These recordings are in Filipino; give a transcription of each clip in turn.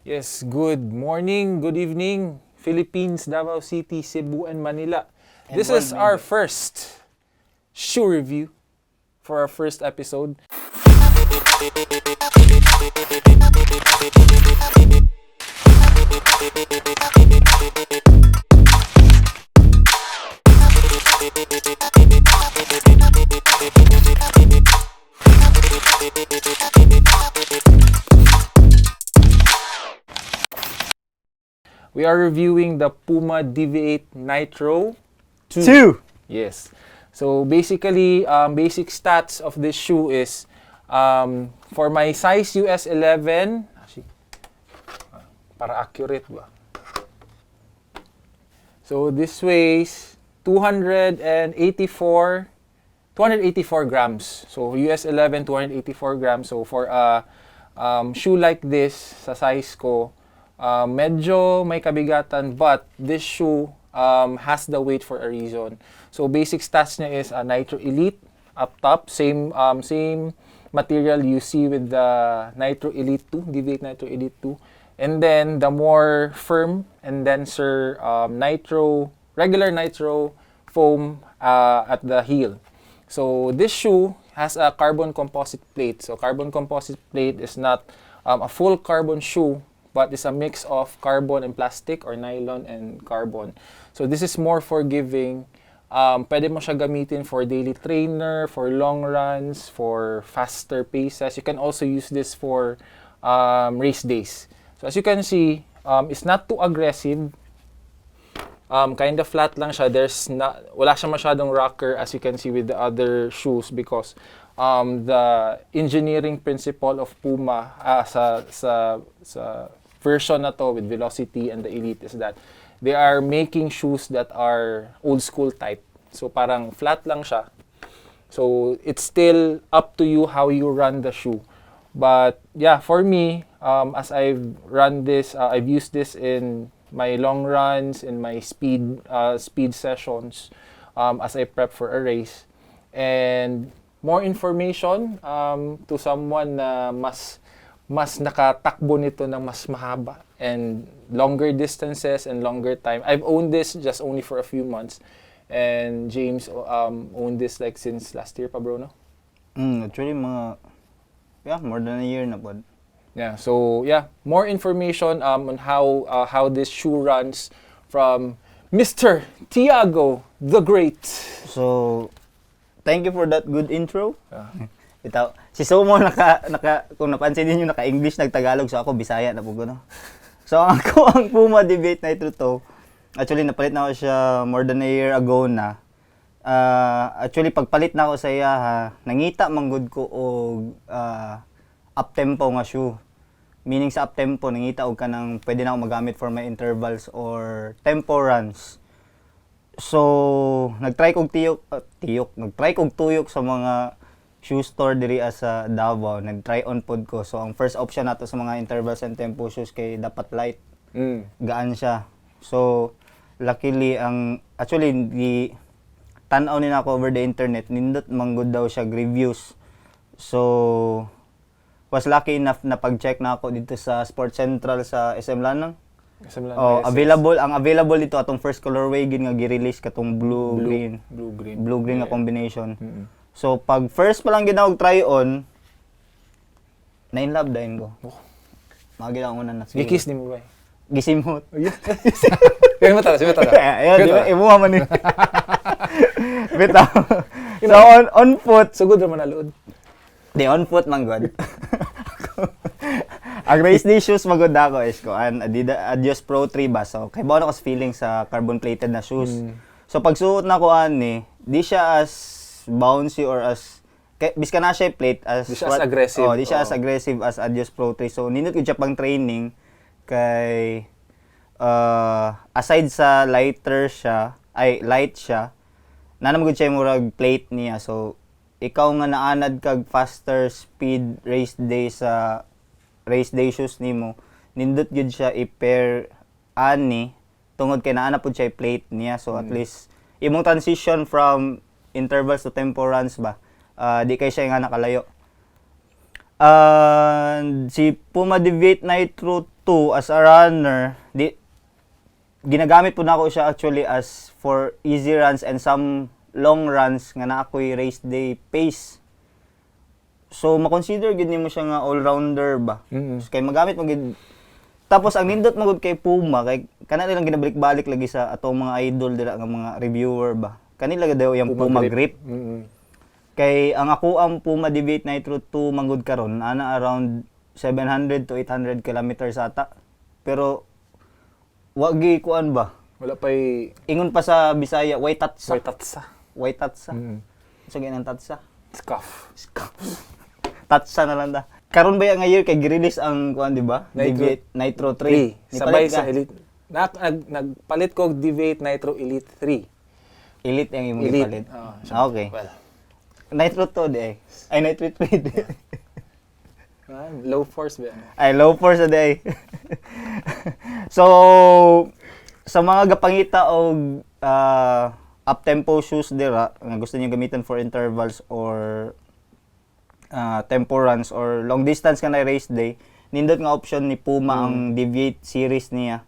Yes, good morning, good evening, Philippines, Davao City, Cebu, and Manila. And This is our worldwide. first shoe review for our first episode. We are reviewing the Puma Deviate Nitro 2. Yes. So basically, basic stats of this shoe is for my size US 11, actually, para accurate ba? So this weighs 284 grams. So US 11, 284 grams. So for a shoe like this, sa size ko, medyo may kabigatan, but this shoe has the weight for a reason. So basic stats niya is Nitro Elite up top, same material you see with the Nitro Elite 2, Deviate Nitro Elite 2. And then the more firm and denser regular Nitro foam at the heel. So this shoe has a carbon composite plate. So carbon composite plate is not a full carbon shoe, but it's a mix of carbon and plastic or nylon and carbon. So this is more forgiving. Pwede mo siya gamitin for daily trainer, for long runs, for faster paces. You can also use this for race days. So as you can see, it's not too aggressive. Kind of flat lang siya. Wala siya masyadong rocker as you can see with the other shoes because the engineering principle of Puma sa version na to with Velocity and the Elite is that they are making shoes that are old school type. So parang flat lang siya. So it's still up to you how you run the shoe. But yeah, for me, as I've run this, I've used this in my long runs, in my speed sessions, as I prep for a race. And more information to someone na mas nakatakbo nito ng mas mahaba and longer distances and longer time. I've owned this just only for a few months, and James owned this like since last year pa, bro, no? Actually, more than a year na po. Yeah, so yeah, more information on how this shoe runs from Mr. Tiago the Great. So, thank you for that good intro. Ito, si Sumo kung napansin niyo naka-English, nag-Tagalog, so ako Bisaya na po gano. So ako ang Puma Deviate Nitro 2. Actually napalit na ako siya more than a year ago na. Actually pagpalit na ako sa iya, nangita manggod ko og up-tempo nga shoe. Meaning sa up-tempo, nangita og kanang pwede na ako magamit for my intervals or tempo runs. So, nagtry kog tuyok sa mga shoe store diri sa Davao. Nag-try on pod ko. So, ang first option nato sa mga intervals and tempo shoes kay dapat light. Gaan siya. So, luckily, actually, tanaw ni na ako over the internet. Nindot manggod daw siya reviews. So, was lucky enough na pag-check na ako dito sa Sports Central sa SM Lanang. Available dito atong first colorway gid nga gi-release katong blue green nga combination. So pag first pa lang ginawag try on, na in love dayon ko. Magi lang una na. Gikis ni mo ba? Gisimot. Kaya mo tala. Ayun, di ba? Imuha man ni. Bitaw. So on foot, Sugod ra man na load. di on foot man god. Ang race day shoes magod ako is ko Adidas Pro 3 ba. So kay bao na ko feeling sa carbon plated na shoes. So pag suot na ko ani, di siya as bouncy or as biska na siya plate as Di siya as aggressive. Di siya as aggressive as Adidas Pro 3. So nindot ko siya pang training kay aside sa light siya, nanamagod siya murag plate niya. So ikaw nga naanad kag faster speed race day sa race day shoes nimo, nindot gyud siya i-pair ani tungod kay naana pud siya plate niya. So at least imong transition from intervals to tempo runs ba, di kay siya nga nakalayo. Si Puma Deviate Nitro 2 as a runner, ginagamit po na ako siya actually as for easy runs and some long runs nga na ako'y race day pace. So, makonsider gid nimo siya nga all-rounder ba? Kay magamit mo gid. Tapos ang nindot mo gid kay Puma kay kana nilang ginabalik-balik lagi sa atong mga idol dira nga mga reviewer ba. Kanila gid daw yung Puma grip. Kay ang ako ang Puma Deviate Nitro 2 manggod karon ana around 700 to 800 kilometers ata. Pero wagi kuan ba? Wala pa'y... Ingon pa sa Bisaya, way tatsa. Way tatsa. So ganyan tatsa. Scuff. Tatsa na lang da. Karon ba nga year kay gi-release ang kuan di ba? Nitro 3. Sabay sa Elite. Nagpalit ko Deviate Nitro Elite 3. Elite ang imong gipalit. Okay. Well, Nitro 2 di. Ay Nitro 3 di. Low force ba? Ay low force na di. So sa mga gapangita og up-tempo shoes dira nga gusto niyo gamitan for intervals or tempo runs or long distance ka na race day, nindot nga option ni Puma ang Deviate series niya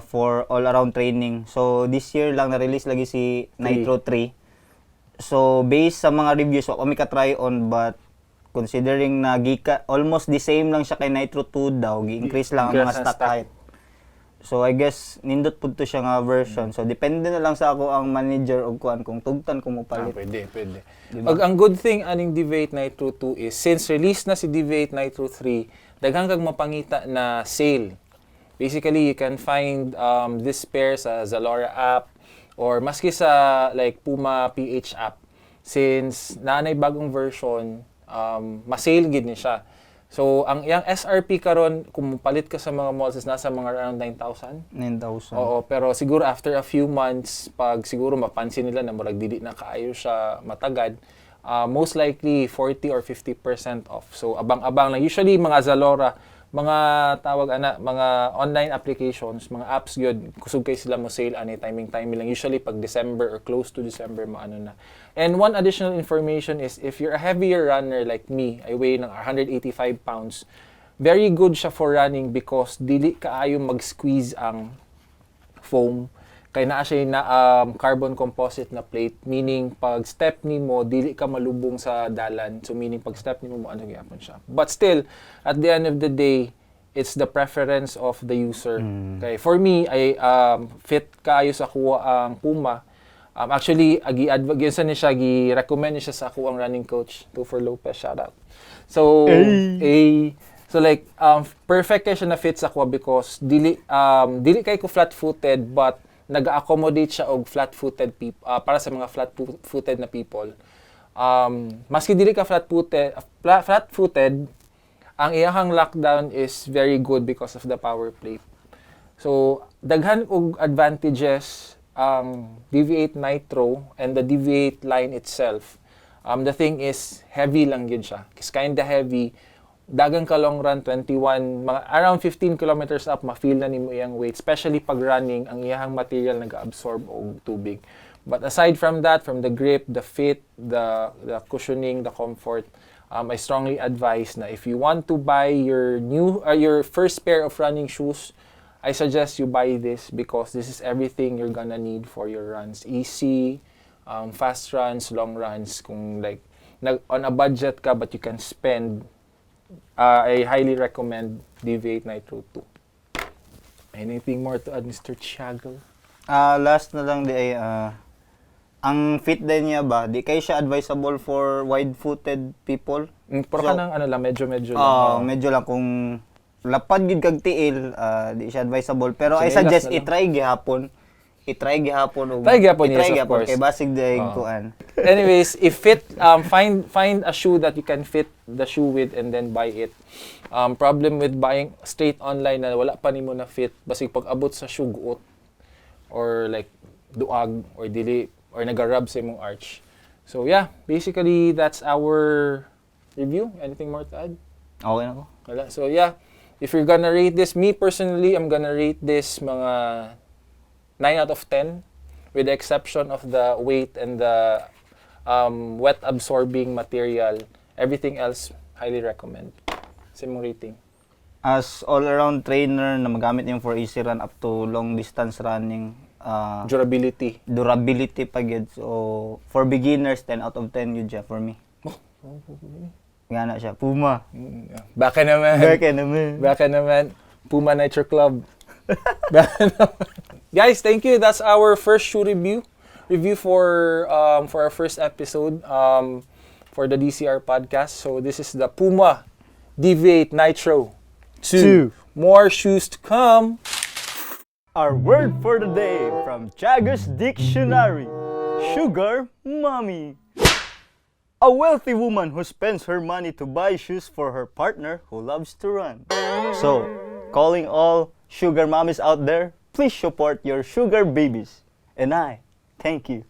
for all-around training. So this year lang na-release lagi si Nitro 3. So based sa mga reviews, so kami ka-try on but considering na almost the same lang siya kay Nitro 2 daw, gi-increase lang ang mga stock height. So I guess nindot pud to siya nga version. So depende na lang sa ako ang manager og kuan kung tugtan ko mo palit. Pwede. Diba? Ang good thing aning Deviate Nitro 2 is since release na si Deviate Nitro 3, daghang kag mapangita na sale. Basically, you can find this pair sa Zalora app or maski sa like Puma PH app. Since naanay bagong version, ma-sale gid ni siya. So, ang iyang SRP karon kung palit ka sa mga malls is nasa mga around 9,000. 9,000. Oo, pero siguro after a few months, pag siguro mapansin nila na murag dili na kaayo siya matagad, most likely 40 or 50% off. So, abang-abang lang. Usually, mga Zalora, mga mga online applications, mga apps gyud kusog kay sila mo sale ani timing lang usually pag December or close to December maano na. And one additional information is if you're a heavier runner like me, I weigh ng 185 pounds, very good siya for running because dili kaayo mag-squeeze ang foam kay naa siya na carbon composite na plate, meaning pag step nimo dili ka malubong sa dalan, so meaning pag step nimo mo ano gyapon siya. But still at the end of the day, it's the preference of the user. Okay, for me I fit kaayo sa kuha ang Puma. Actually gi-advise ni siya, gi-recommend ni siya sa ako ang running coach, Topher Lopez, shout out. So so like perfect kay siya na fit sa kuha because dili kay ko flat-footed but nag-accommodate siya og flat-footed people para sa mga flat-footed na people. Maski dili ka flat-footed, ang iyang lockdown is very good because of the power plate. So daghan og advantages ang Deviate Nitro and the Deviate line itself. The thing is heavy lang yun siya. It's kinda heavy. Dagang ka long run 21 mga around 15 kilometers up ma-feel na nimo iyang weight, especially pag running ang iyang material nag-absorb og tubig. But aside from that, from the grip, the fit, the cushioning, the comfort, I strongly advise na if you want to buy your first pair of running shoes, I suggest you buy this because this is everything you're gonna need for your runs. Easy, fast runs, long runs. Kung like on a budget ka but you can spend, I highly recommend Deviate Nitro 2. Anything more to add, Mr. Tiago? Last na lang di ay ang fit din niya ba, di kay siya advisable for wide-footed people. Pero so, kanang ano lang, medyo lang. Medyo lang kung lapad gid kag tiil, di siya advisable. Pero I suggest i-try gihapon. Try gihapon, yes, of course. Kay basig daig kuan. Anyways, if fit, find a shoe that you can fit the shoe with and then buy it. Problem with buying straight online na wala pa nimo na fit, basig pag abot sa shoe guot or like duag or dili or nagarub sa imong arch. So yeah, basically that's our review. Anything more to add? Okay na ko. Wala. So yeah, if you're gonna rate this, me personally, I'm gonna rate this mga 9 out of 10 with the exception of the weight and the wet absorbing material. Everything else, highly recommend. Same rating. As all-around trainer na magamit niyo for easy run up to long distance running, durability pa gyud. So for beginners 10 out of 10 yun siya for me. Nga na siya, Puma. Baka naman. Puma Nitro Club. Guys, thank you. That's our first shoe review for our first episode for the DCR podcast. So this is the Puma Deviate Nitro 2. More shoes to come. Our word for the day from Tiago's Dic-shoe-nary, Shoegar Mommy. A wealthy woman who spends her money to buy shoes for her partner who loves to run. So, calling all sugar mommies out there, please support your sugar babies. And I thank you.